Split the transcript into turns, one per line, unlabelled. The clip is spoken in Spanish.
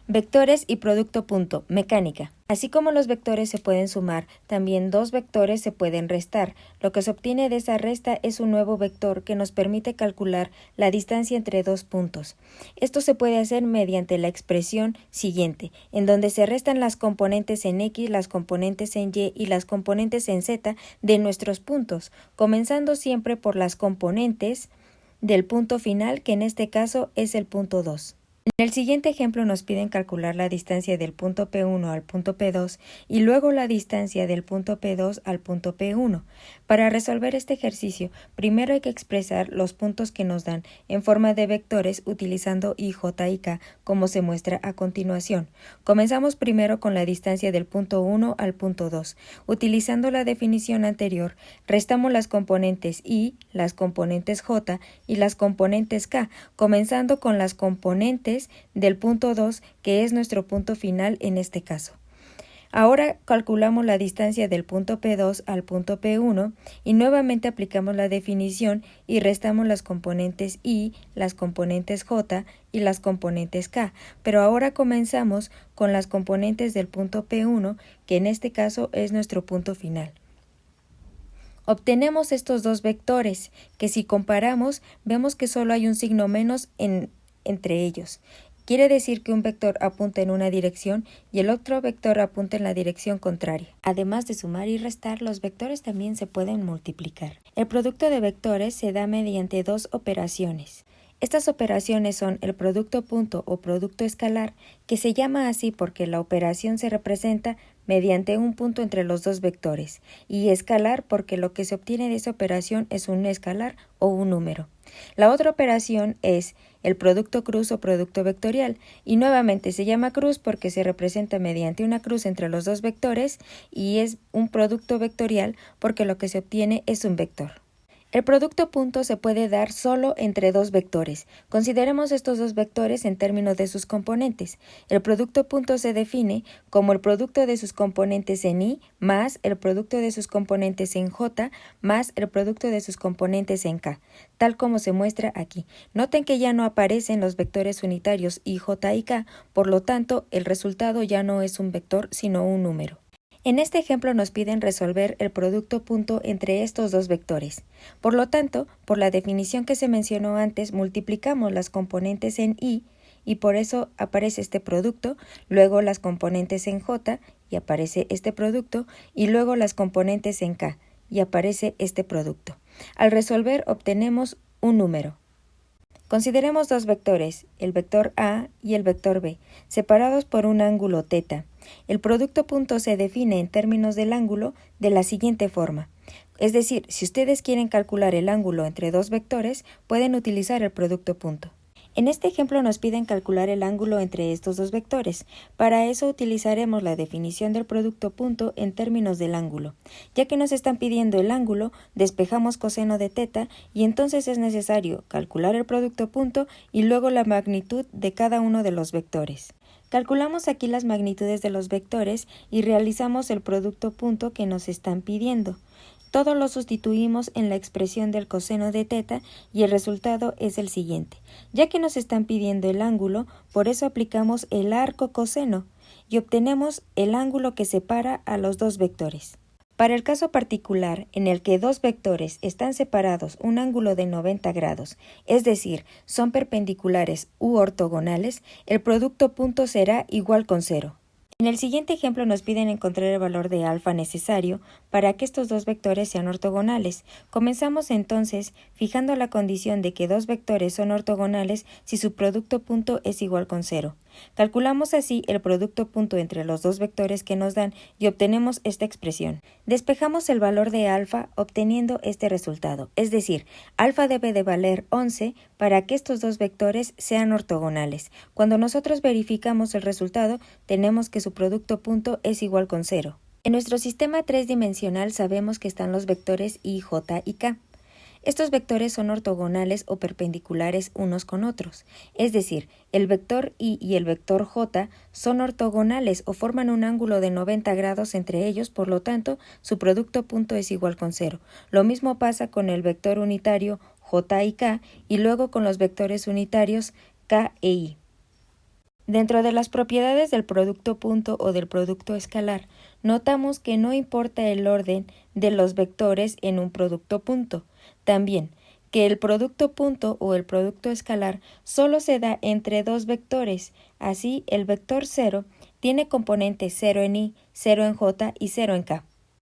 Vectores y producto punto, mecánica. Así como los vectores se pueden sumar, también dos vectores se pueden restar. Lo que se obtiene de esa resta es un nuevo vector que nos permite calcular la distancia entre dos puntos. Esto se puede hacer mediante la expresión siguiente, en donde se restan las componentes en X, las componentes en Y y las componentes en Z de nuestros puntos, comenzando siempre por las componentes del punto final, que en este caso es el punto 2. En el siguiente ejemplo nos piden calcular la distancia del punto P1 al punto P2 y luego la distancia del punto P2 al punto P1. Para resolver este ejercicio, primero hay que expresar los puntos que nos dan en forma de vectores utilizando I, J y K, como se muestra a continuación. Comenzamos primero con la distancia del punto 1 al punto 2. Utilizando la definición anterior, restamos las componentes I, las componentes J y las componentes K, comenzando con las componentes del punto 2, que es nuestro punto final en este caso. Ahora calculamos la distancia del punto P2 al punto P1 y nuevamente aplicamos la definición y restamos las componentes I, las componentes J y las componentes K, pero ahora comenzamos con las componentes del punto P1, que en este caso es nuestro punto final. Obtenemos estos dos vectores, que si comparamos, vemos que solo hay un signo menos entre ellos. Quiere decir que un vector apunta en una dirección y el otro vector apunta en la dirección contraria. Además de sumar y restar, los vectores también se pueden multiplicar. El producto de vectores se da mediante dos operaciones. Estas operaciones son el producto punto o producto escalar, que se llama así porque la operación se representa mediante un punto entre los dos vectores, y escalar porque lo que se obtiene de esa operación es un escalar o un número. La otra operación es el producto cruz o producto vectorial, y nuevamente se llama cruz porque se representa mediante una cruz entre los dos vectores, y es un producto vectorial porque lo que se obtiene es un vector. El producto punto se puede dar solo entre dos vectores. Consideremos estos dos vectores en términos de sus componentes. El producto punto se define como el producto de sus componentes en I más el producto de sus componentes en J más el producto de sus componentes en K, tal como se muestra aquí. Noten que ya no aparecen los vectores unitarios I, J y K, por lo tanto, el resultado ya no es un vector, sino un número. En este ejemplo nos piden resolver el producto punto entre estos dos vectores. Por lo tanto, por la definición que se mencionó antes, multiplicamos las componentes en I y por eso aparece este producto, luego las componentes en J y aparece este producto, y luego las componentes en K y aparece este producto. Al resolver obtenemos un número. Consideremos dos vectores, el vector A y el vector B, separados por un ángulo θ. El producto punto se define en términos del ángulo de la siguiente forma. Es decir, si ustedes quieren calcular el ángulo entre dos vectores, pueden utilizar el producto punto. En este ejemplo nos piden calcular el ángulo entre estos dos vectores. Para eso utilizaremos la definición del producto punto en términos del ángulo. Ya que nos están pidiendo el ángulo, despejamos coseno de θ y entonces es necesario calcular el producto punto y luego la magnitud de cada uno de los vectores. Calculamos aquí las magnitudes de los vectores y realizamos el producto punto que nos están pidiendo. Todo lo sustituimos en la expresión del coseno de θ y el resultado es el siguiente. Ya que nos están pidiendo el ángulo, por eso aplicamos el arco coseno y obtenemos el ángulo que separa a los dos vectores. Para el caso particular en el que dos vectores están separados un ángulo de 90 grados, es decir, son perpendiculares u ortogonales, el producto punto será igual con 0. En el siguiente ejemplo nos piden encontrar el valor de alfa necesario para que estos dos vectores sean ortogonales. Comenzamos entonces fijando la condición de que dos vectores son ortogonales si su producto punto es igual con 0. Calculamos así el producto punto entre los dos vectores que nos dan y obtenemos esta expresión. Despejamos el valor de alfa obteniendo este resultado, es decir, alfa debe de valer 11 para que estos dos vectores sean ortogonales. Cuando nosotros verificamos el resultado, tenemos que su producto punto es igual con 0. En nuestro sistema tridimensional sabemos que están los vectores I, J y K. Estos vectores son ortogonales o perpendiculares unos con otros, es decir, el vector I y el vector J son ortogonales o forman un ángulo de 90 grados entre ellos, por lo tanto, su producto punto es igual con 0. Lo mismo pasa con el vector unitario J y K y luego con los vectores unitarios K e I. Dentro de las propiedades del producto punto o del producto escalar, notamos que no importa el orden de los vectores en un producto punto. También, que el producto punto o el producto escalar solo se da entre dos vectores. Así, el vector 0 tiene componentes 0 en i, 0 en j y 0 en k.